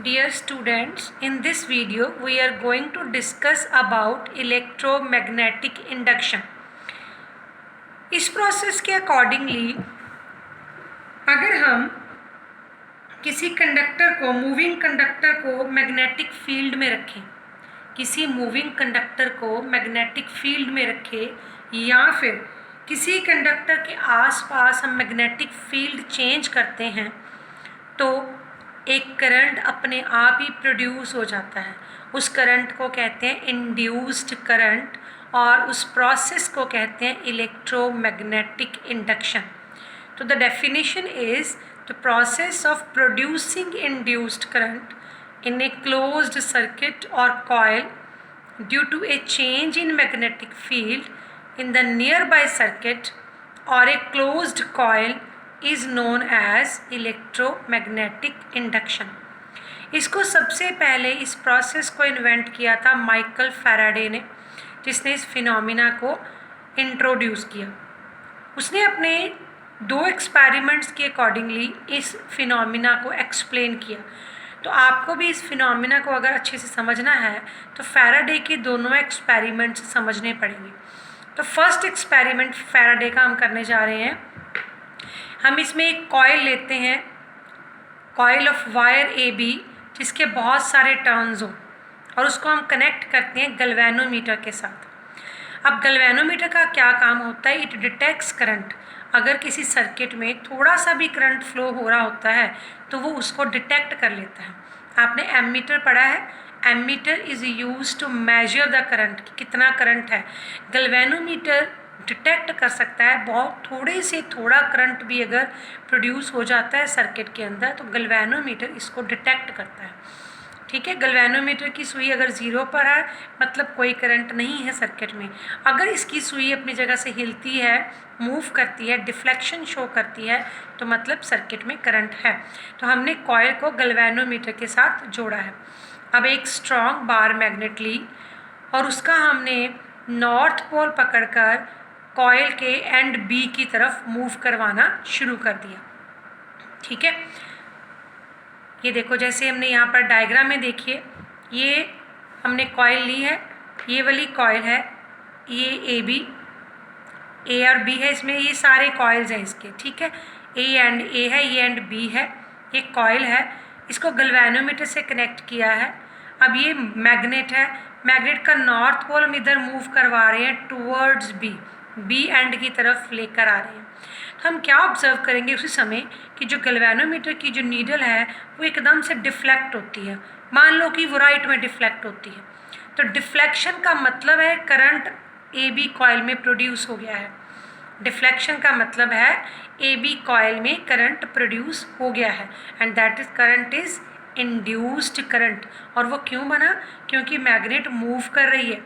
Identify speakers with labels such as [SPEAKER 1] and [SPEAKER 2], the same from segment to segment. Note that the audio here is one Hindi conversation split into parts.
[SPEAKER 1] Dear students, in this video we are going to discuss about electromagnetic induction. इस प्रोसेस के अकॉर्डिंगली अगर हम किसी कंडक्टर को मूविंग कंडक्टर को मैग्नेटिक फील्ड में रखें, किसी मूविंग कंडक्टर को मैग्नेटिक फील्ड में रखें या फिर किसी कंडक्टर के आसपास हम मैग्नेटिक फील्ड चेंज करते हैं तो एक करंट अपने आप ही प्रोड्यूस हो जाता है। उस करंट को कहते हैं इंड्यूस्ड करंट और उस प्रोसेस को कहते हैं इलेक्ट्रोमैग्नेटिक इंडक्शन। तो the definition is the process of producing induced current in a closed circuit or coil due to a change in magnetic field in the nearby circuit or a closed coil is known as electromagnetic induction. इसको सबसे पहले इस प्रोसेस को इन्वेंट किया था माइकल फैराडे ने, जिसने इस फिनोमिना को इंट्रोड्यूस किया। उसने अपने 2 एक्सपेरिमेंट्स के अकॉर्डिंगली इस फिनोमिना को एक्सप्लेन किया। तो आपको भी इस फिनोमिना को अगर अच्छे से समझना है तो फैराडे के दोनों एक्सपेरिमेंट्स समझने पड़ेंगे। तो फर्स्ट एक्सपेरिमेंट फैराडे का हम करने जा रहे हैं। हम इसमें एक कॉइल लेते हैं, coil of wire A B, जिसके बहुत सारे टर्न्स हों, और उसको हम कनेक्ट करते हैं गैल्वेनोमीटर के साथ। अब गैल्वेनोमीटर का क्या काम होता है? It detects current. अगर किसी सर्किट में थोड़ा सा भी करंट फ्लो हो रहा होता है तो वो उसको डिटेक्ट कर लेता है। आपने एमीटर पढ़ा है, ammeter is used to measure the current, कितना करंट है। गैल्वेनोमीटर डिटेक्ट कर सकता है बहुत थोड़े से थोड़ा करंट भी अगर प्रोड्यूस हो जाता है सर्किट के अंदर तो गैल्वेनोमीटर इसको डिटेक्ट करता है। ठीक है, गैल्वेनोमीटर की सुई अगर 0 पर है मतलब कोई करंट नहीं है सर्किट में। अगर इसकी सुई अपनी जगह से हिलती है, मूव करती है, डिफ्लेक्शन शो करती है तो मतलब सर्किट में करंट है। तो हमने कॉइल को गैल्वेनोमीटर के साथ जोड़ा है। अब एक स्ट्रॉन्ग बार मैग्नेट ली और उसका हमने नॉर्थ पोल पकड़कर कॉइल के एंड बी की तरफ मूव करवाना शुरू कर दिया। ठीक है, ये देखो जैसे हमने यहाँ पर डायग्राम में देखिए, ये हमने कॉइल ली है, ये वाली कॉइल है, ये ए बी, ए और बी है, इसमें ये सारे कॉइल्स हैं इसके। ठीक है, ए एंड ए है, ये एंड बी है, ये कॉइल है, इसको गैल्वेनोमीटर से कनेक्ट किया है। अब ये मैग्नेट है, मैग्नेट का नॉर्थ पोल हम इधर मूव करवा रहे हैं टूवर्ड्स बी, बी एंड की तरफ लेकर आ रहे हैं। तो हम क्या ऑब्जर्व करेंगे उसी समय कि जो गैल्वेनोमीटर की जो नीडल है वो एकदम से डिफ्लेक्ट होती है। मान लो कि वो राइट में डिफ्लेक्ट होती है, तो डिफ्लेक्शन का मतलब है करंट ए बी कॉइल में प्रोड्यूस हो गया है। डिफ्लेक्शन का मतलब है ए बी कॉइल में करंट प्रोड्यूस हो गया है and that is current is induced current. और वो क्यों बना? क्योंकि मैग्नेट मूव कर रही है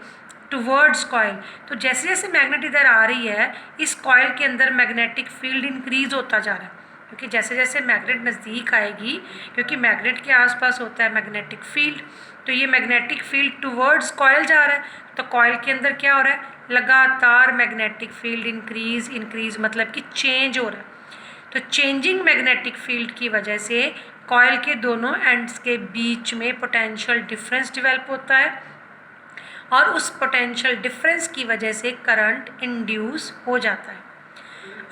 [SPEAKER 1] टुवर्ड्स कॉइल। तो जैसे जैसे मैग्नेट इधर आ रही है इस कॉइल के अंदर मैग्नेटिक फील्ड इंक्रीज होता जा रहा है, क्योंकि जैसे जैसे मैग्नेट नज़दीक आएगी, क्योंकि मैग्नेट के आसपास होता है मैग्नेटिक फील्ड, तो ये मैग्नेटिक फील्ड टुवर्ड्स कॉइल जा रहा है। तो कॉइल के अंदर क्या हो रहा है? लगातार मैग्नेटिक फील्ड इंक्रीज मतलब कि चेंज हो रहा है। तो चेंजिंग मैग्नेटिक फील्ड की वजह से कॉइल के दोनों एंड्स के बीच में पोटेंशियल डिफरेंस डेवलप होता है और उस पोटेंशियल डिफरेंस की वजह से करंट इंड्यूस हो जाता है।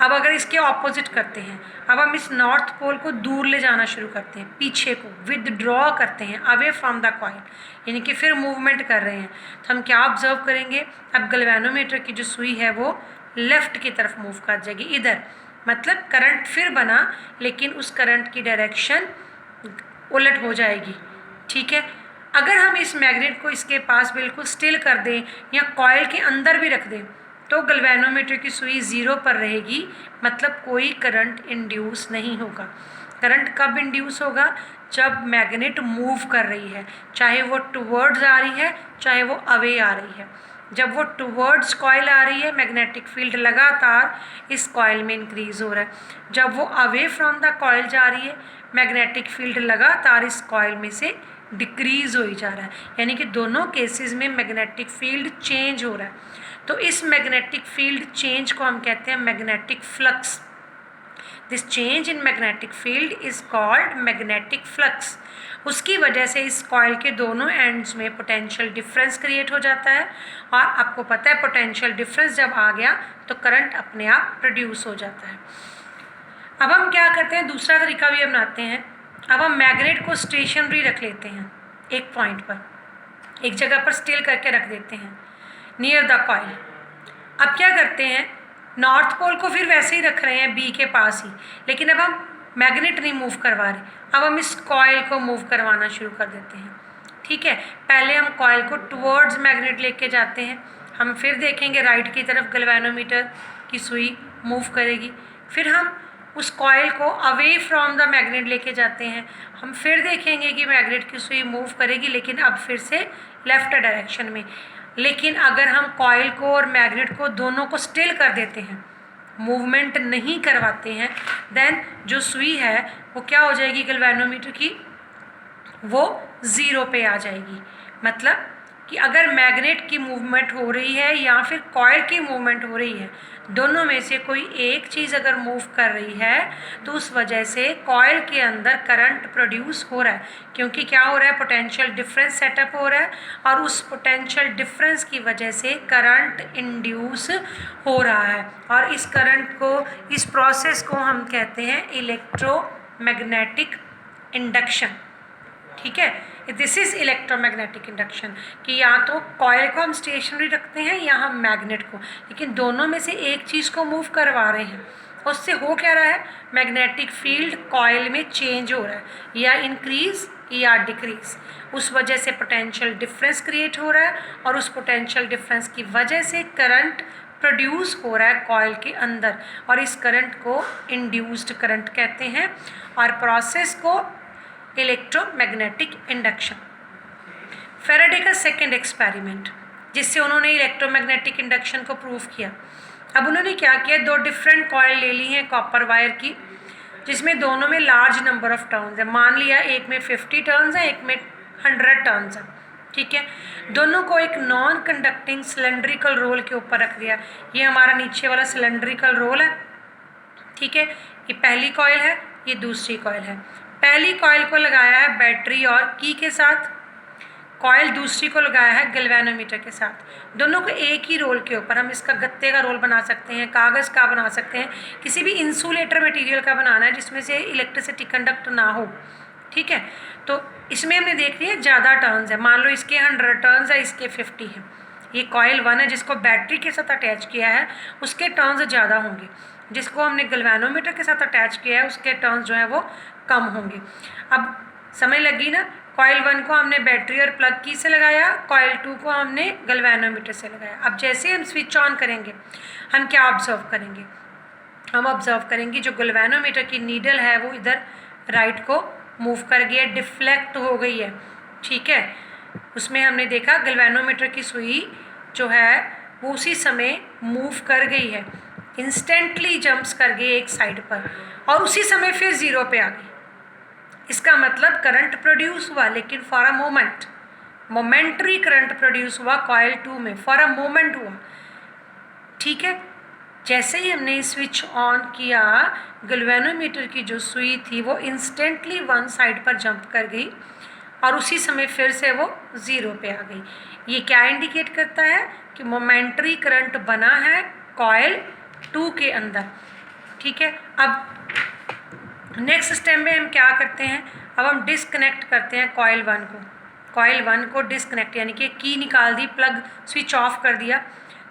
[SPEAKER 1] अब अगर इसके ऑपोजिट करते हैं, अब हम इस नॉर्थ पोल को दूर ले जाना शुरू करते हैं, पीछे को विदड्रॉ करते हैं अवे फ्रॉम द कॉइल, यानी कि फिर मूवमेंट कर रहे हैं, तो हम क्या ऑब्जर्व करेंगे? अब गैल्वेनोमीटर की जो सुई है वो लेफ़्ट की तरफ मूव कर जाएगी, इधर, मतलब करंट फिर बना लेकिन उस करंट की डायरेक्शन उलट हो जाएगी। ठीक है, अगर हम इस मैग्नेट को इसके पास बिल्कुल स्टिल कर दें या कॉइल के अंदर भी रख दें तो गैल्वेनोमीटर की सुई 0 पर रहेगी, मतलब कोई करंट इंड्यूस नहीं होगा। करंट कब इंड्यूस होगा? जब मैग्नेट मूव कर रही है, चाहे वो टुवर्ड्स आ रही है चाहे वो अवे आ रही है। जब वो टुवर्ड्स कॉइल आ रही है मैग्नेटिक फील्ड लगातार इस कॉइल में इंक्रीज हो रहा है, जब वो अवे फ्रॉम द कॉइल जा रही है मैग्नेटिक फील्ड लगातार इस कॉइल में से डिक्रीज हो ही जा रहा है, यानी कि दोनों केसेस में मैग्नेटिक फील्ड चेंज हो रहा है। तो इस मैग्नेटिक फील्ड चेंज को हम कहते हैं magnetic flux. This change in magnetic field is called magnetic flux. उसकी वजह से इस कॉइल के दोनों एंड्स में पोटेंशियल डिफरेंस क्रिएट हो जाता है, और आपको पता है पोटेंशियल डिफरेंस जब आ गया तो करंट अपने आप प्रोड्यूस हो जाता है। अब हम क्या करते हैं, दूसरा तरीका भी अपनाते हैं। अब हम मैग्नेट को स्टेशनरी रख लेते हैं, एक पॉइंट पर, एक जगह पर स्टिल करके रख देते हैं नियर द कॉइल। अब क्या करते हैं, नॉर्थ पोल को फिर वैसे ही रख रहे हैं बी के पास ही, लेकिन अब हम मैग्नेट नहीं मूव करवा रहे, अब हम इस कॉइल को मूव करवाना शुरू कर देते हैं। ठीक है, पहले हम कॉइल को टुवर्ड्स मैग्नेट लेके जाते हैं, हम फिर देखेंगे राइट की तरफ गैल्वेनोमीटर की सुई मूव करेगी, फिर हम उस कॉइल को अवे फ्रॉम द मैग्नेट लेके जाते हैं, हम फिर देखेंगे कि मैग्नेट की सुई मूव करेगी, लेकिन अब फिर से लेफ्ट डायरेक्शन में। लेकिन अगर हम कॉइल को और मैग्नेट को दोनों को स्टिल कर देते हैं, मूवमेंट नहीं करवाते हैं, देन जो सुई है वो क्या हो जाएगी गैल्वेनोमीटर की, वो 0 पे आ जाएगी। मतलब कि अगर मैग्नेट की मूवमेंट हो रही है या फिर कॉइल की मूवमेंट हो रही है, दोनों में से कोई एक चीज़ अगर मूव कर रही है तो उस वजह से कॉइल के अंदर करंट प्रोड्यूस हो रहा है, क्योंकि क्या हो रहा है, पोटेंशियल डिफरेंस सेटअप हो रहा है, और उस पोटेंशियल डिफरेंस की वजह से करंट इंड्यूस हो रहा है। और इस करंट को, इस प्रोसेस को हम कहते हैं इलेक्ट्रोमैग्नेटिक इंडक्शन। ठीक है, दिस इज इलेक्ट्रोमैग्नेटिक इंडक्शन, कि या तो कॉइल को हम स्टेशनरी रखते हैं या हम मैग्नेट को, लेकिन दोनों में से एक चीज़ को मूव करवा रहे हैं। उससे हो क्या रहा है, मैग्नेटिक फील्ड कॉइल में चेंज हो रहा है, या इंक्रीज या डिक्रीज। उस वजह से पोटेंशियल डिफरेंस क्रिएट हो रहा है, और उस पोटेंशियल डिफरेंस की वजह से करंट प्रोड्यूस हो रहा है कॉइल के अंदर, और इस करंट को इंड्यूस्ड करंट कहते हैं, और प्रोसेस को इलेक्ट्रोमैग्नेटिक इंडक्शन। फैराडे का सेकेंड एक्सपेरिमेंट, जिससे उन्होंने इलेक्ट्रोमैग्नेटिक इंडक्शन को प्रूव किया। अब उन्होंने क्या किया, 2 डिफरेंट कॉइल ले ली हैं कॉपर वायर की, जिसमें दोनों में लार्ज नंबर ऑफ टर्न्स है। मान लिया एक में 50 टर्न्स है, एक में 100 टर्न्स है। ठीक है, दोनों को एक नॉन कंडक्टिंग सिलेंड्रिकल रोल के ऊपर रख दिया। ये हमारा नीचे वाला सिलेंड्रिकल रोल है। ठीक है, ये पहली कॉइल है, ये दूसरी कॉइल है। पहली कॉइल को लगाया है बैटरी और की के साथ, कॉइल दूसरी को लगाया है गैल्वेनोमीटर के साथ। दोनों को एक ही रोल के ऊपर, हम इसका गत्ते का रोल बना सकते हैं, कागज़ का बना सकते हैं, किसी भी इंसुलेटर मटेरियल का बनाना है जिसमें से इलेक्ट्रिसिटी कंडक्ट ना हो। ठीक है, तो इसमें हमने देख लिया ज़्यादा टर्न्स है, मान लो इसके 100 टर्न्स है, इसके 50 है। ये कॉइल 1 है जिसको बैटरी के साथ अटैच किया है, उसके टर्न्स ज़्यादा होंगे। जिसको हमने गैल्वेनोमीटर के साथ अटैच किया है उसके टर्न्स जो है वो कम होंगे। अब समझ लगी ना, कॉइल 1 को हमने बैटरी और प्लग की से लगाया, कॉइल 2 को हमने गैल्वेनोमीटर से लगाया। अब जैसे हम स्विच ऑन करेंगे, हम क्या ऑब्जर्व करेंगे, हम ऑब्जर्व करेंगे जो गैल्वेनोमीटर की नीडल है वो इधर राइट को मूव कर गई है, डिफ्लेक्ट हो गई है। ठीक है, उसमें हमने देखा गैल्वेनोमीटर की सुई जो है वो उसी समय मूव कर गई है, इंस्टेंटली जंप्स कर गई एक साइड पर, और उसी समय फिर 0 पे आ गई। इसका मतलब करंट प्रोड्यूस हुआ, लेकिन for a moment, momentary current produce हुआ कॉइल 2 में, फॉर अ मोमेंट हुआ। ठीक है, जैसे ही हमने स्विच ऑन किया, गैल्वेनोमीटर की जो सुई थी वो इंस्टेंटली वन साइड पर जंप कर गई, और उसी समय फिर से वो 0 पे आ गई। ये क्या इंडिकेट करता है कि मोमेंटरी करंट बना है कॉइल 2 के अंदर। ठीक है, अब नेक्स्ट स्टेप में हम क्या करते हैं, अब हम डिस्कनेक्ट करते हैं कॉइल 1 को। कॉइल 1 को डिस्कनेक्ट यानी कि की निकाल दी, प्लग स्विच ऑफ कर दिया।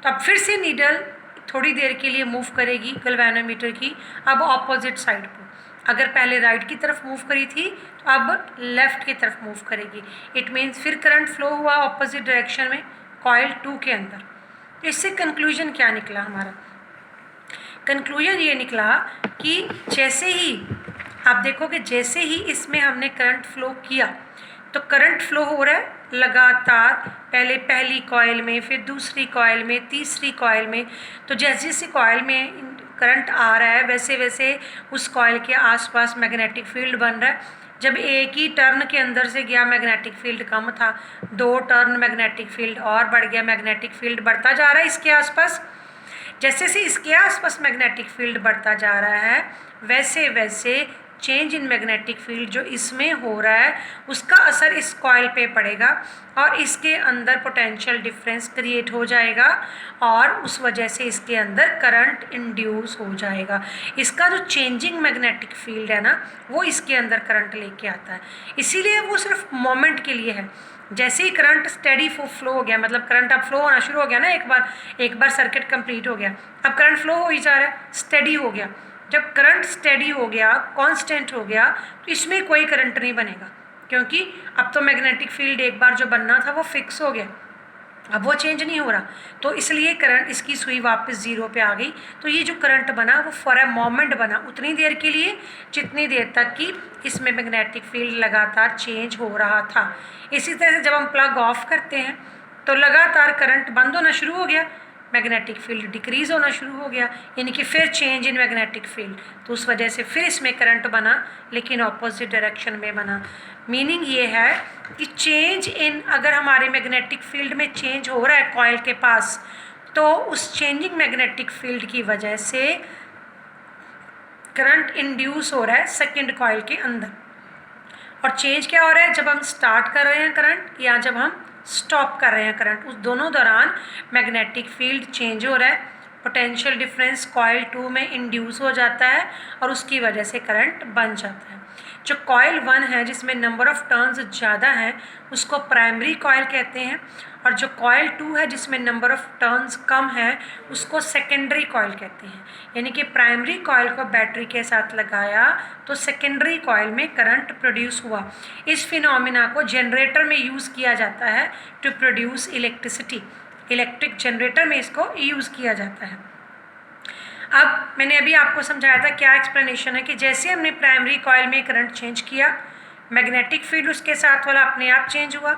[SPEAKER 1] तो अब फिर से नीडल थोड़ी देर के लिए मूव करेगी गैल्वेनोमीटर की, अब ऑपोजिट साइड पर। अगर पहले राइट की तरफ मूव करी थी तो अब लेफ़्ट की तरफ मूव करेगी। इट मीन्स फिर करंट फ्लो हुआ ऑपोजिट डायरेक्शन में कॉइल 2 के अंदर। इससे कंक्लूजन क्या निकला हमारा, कंक्लूजन ये निकला कि जैसे ही आप देखो कि जैसे ही इसमें हमने करंट फ्लो किया तो करंट फ्लो हो रहा है लगातार, पहले पहली कॉइल में, फिर दूसरी कॉइल में, तीसरी कॉइल में। तो जैसे जैसे कॉइल में करंट आ रहा है वैसे वैसे उस कॉइल के आसपास मैग्नेटिक फील्ड बन रहा है। जब एक ही टर्न के अंदर से गया मैग्नेटिक फील्ड कम था, 2 टर्न मैग्नेटिक फील्ड और बढ़ गया, मैग्नेटिक फील्ड बढ़ता जा रहा है इसके आसपास। जैसे जैसे इसके आसपास मैग्नेटिक फील्ड बढ़ता जा रहा है वैसे वैसे चेंज इन मैग्नेटिक फील्ड जो इसमें हो रहा है उसका असर इस कॉइल पे पड़ेगा और इसके अंदर पोटेंशियल डिफरेंस क्रिएट हो जाएगा और उस वजह से इसके अंदर करंट इंड्यूस हो जाएगा। इसका जो चेंजिंग मैग्नेटिक फील्ड है ना वो इसके अंदर करंट लेके आता है, इसीलिए वो सिर्फ मोमेंट के लिए है। जैसे ही करंट स्टेडी फ्लो हो गया, मतलब करंट अब फ्लो होना शुरू हो गया ना, एक बार सर्किट कंप्लीट हो गया, अब करंट फ्लो हो ही जा रहा है, स्टेडी हो गया। जब करंट स्टेडी हो गया, कांस्टेंट हो गया, तो इसमें कोई करंट नहीं बनेगा क्योंकि अब तो मैग्नेटिक फील्ड एक बार जो बनना था वो फिक्स हो गया, अब वो चेंज नहीं हो रहा, तो इसलिए करंट इसकी सुई वापस ज़ीरो पे आ गई। तो ये जो करंट बना वो फॉर अ मोमेंट बना, उतनी देर के लिए जितनी देर तक कि इसमें मैग्नेटिक फील्ड लगातार चेंज हो रहा था। इसी तरह से जब हम प्लग ऑफ करते हैं तो लगातार करंट बंद होना शुरू हो गया, मैग्नेटिक फील्ड डिक्रीज़ होना शुरू हो गया, यानी कि फिर चेंज इन मैग्नेटिक फील्ड, तो उस वजह से फिर इसमें करंट बना लेकिन ऑपोजिट डायरेक्शन में बना। मीनिंग ये है कि चेंज इन, अगर हमारे मैग्नेटिक फील्ड में चेंज हो रहा है कॉइल के पास, तो उस चेंजिंग मैग्नेटिक फील्ड की वजह से करंट इंड्यूस हो रहा है सेकेंड कॉइल के अंदर। और चेंज क्या हो रहा है, जब हम स्टार्ट कर रहे हैं करंट या जब हम स्टॉप कर रहे हैं करंट, उस दोनों दौरान मैग्नेटिक फील्ड चेंज हो रहा है, पोटेंशियल डिफरेंस कॉइल 2 में इंड्यूस हो जाता है और उसकी वजह से करंट बन जाता है। जो कॉइल 1 है जिसमें नंबर ऑफ टर्न्स ज़्यादा हैं उसको प्राइमरी कॉइल कहते हैं, और जो कॉइल 2 है जिसमें नंबर ऑफ टर्न्स कम है उसको सेकेंडरी कॉइल कहते हैं। यानी कि प्राइमरी कॉइल को बैटरी के साथ लगाया तो सेकेंडरी कॉइल में करंट प्रोड्यूस हुआ। इस फिनोमिना को जनरेटर में यूज़ किया जाता है to produce electricity, electric generator में इसको यूज़ किया जाता है। अब मैंने अभी आपको समझाया था, क्या एक्सप्लेनेशन है कि जैसे हमने प्राइमरी कॉइल में करंट चेंज किया, मैग्नेटिक फील्ड उसके साथ वाला अपने आप चेंज हुआ।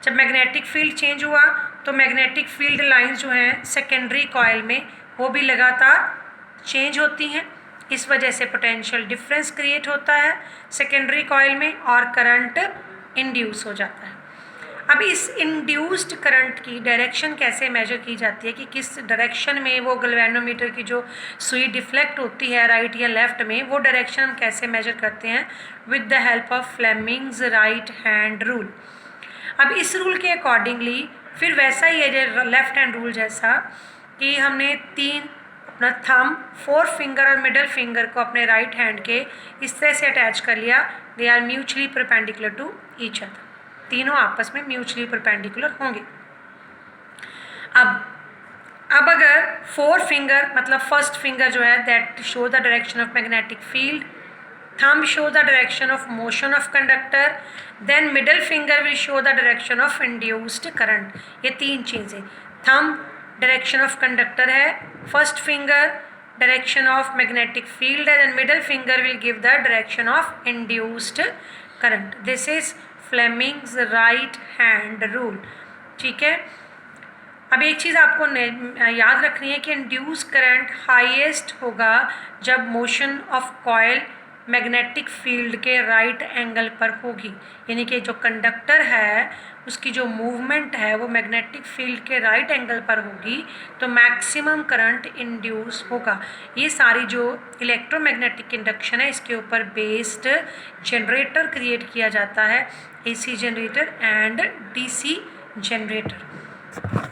[SPEAKER 1] जब मैग्नेटिक फील्ड चेंज हुआ तो मैग्नेटिक फील्ड लाइंस जो हैं सेकेंडरी कॉइल में वो भी लगातार चेंज होती हैं, इस वजह से पोटेंशियल डिफरेंस क्रिएट होता है सेकेंडरी कॉइल में और करंट इंड्यूस हो जाता है। अब इस इंड्यूस्ड करंट की डायरेक्शन कैसे मेजर की जाती है कि किस डायरेक्शन में वो गैल्वेनोमीटर की जो सुई डिफ्लेक्ट होती है राइट या लेफ्ट में, वो डायरेक्शन हम कैसे मेजर करते हैं, with the help of Fleming's right hand rule. अब इस रूल के अकॉर्डिंगली फिर वैसा ही है जो लेफ्ट हैंड रूल जैसा कि हमने तीन अपना थंब, 4 फिंगर और मिडल फिंगर को अपने राइट हैंड के इस तरह से अटैच कर लिया, they are mutually perpendicular to each other, तीनों आपस में म्यूचुअली परपेंडिकुलर होंगे। अब अगर 4 फिंगर मतलब फर्स्ट फिंगर जो है that show the direction of magnetic field, thumb show the direction of motion of conductor, then middle finger will show the direction of induced current। ये तीन चीज़ें, thumb डायरेक्शन ऑफ कंडक्टर है, first finger direction of magnetic field है, then middle finger will give the direction of induced current. This is Fleming's right hand rule. ठीक है, अब एक चीज़ आपको याद रखनी है कि इंड्यूस करंट हाईएस्ट होगा जब motion of coil magnetic field के राइट एंगल पर होगी, यानी कि जो कंडक्टर है उसकी जो मूवमेंट है वो मैग्नेटिक फील्ड के राइट एंगल पर होगी तो मैक्सिमम करंट इंड्यूस होगा। ये सारी जो इलेक्ट्रोमैग्नेटिक इंडक्शन है इसके ऊपर बेस्ड जनरेटर क्रिएट किया जाता है, AC generator and DC generator.